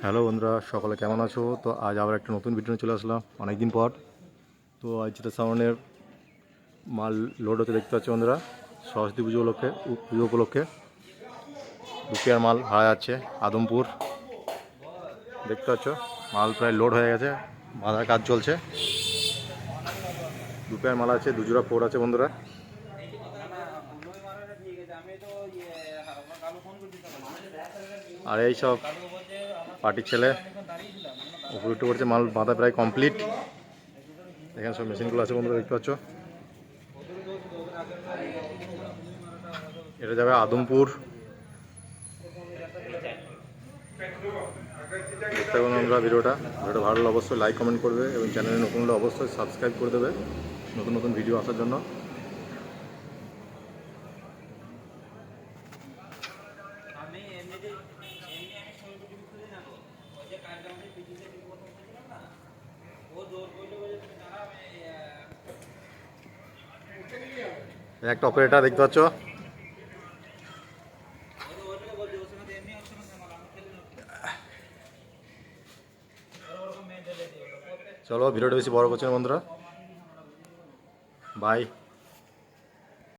Hello বন্ধুরা, সকলে কেমন আছো? তো আজ আবার একটা নতুন ভিডিও চলে আসলাম অনেক দিন পর। তো আজ যেটা সামনের মাল লোড হতে দেখতে পাচ্ছ বন্ধুরা, সরস্বতী পুজো উপলক্ষে 2 পেয়ার মাল হারা যাচ্ছে আদমপুর। দেখতে পাচ্ছ মাল প্রায় লোড হয়ে গেছে, বাঁধার কাজ চলছে। 2 পেয়ার মাল আছে, 2 জোড়া পোড় আছে বন্ধুরা। আর এই সব পার্টির ছেলে উপরে উঠে পড়ছে, মাল বাঁধা প্রায় কমপ্লিট। এখানে সব মেশিনগুলো আছে বন্ধুরা, দেখতে পাচ্ছ। এটা যাবে আদমপুর। দেখতে পাবেন আমরা ভিডিওটা ভালো লাগলে অবশ্যই লাইক কমেন্ট করবে এবং চ্যানেলে নতুন হলে অবশ্যই সাবস্ক্রাইব করে দেবে নতুন নতুন ভিডিও আসার জন্য। একটা অপারেটর দেখতে পাচ্ছ। চলো ভিডিওটা বেশি বড় করছে না বন্ধুরা, বাই।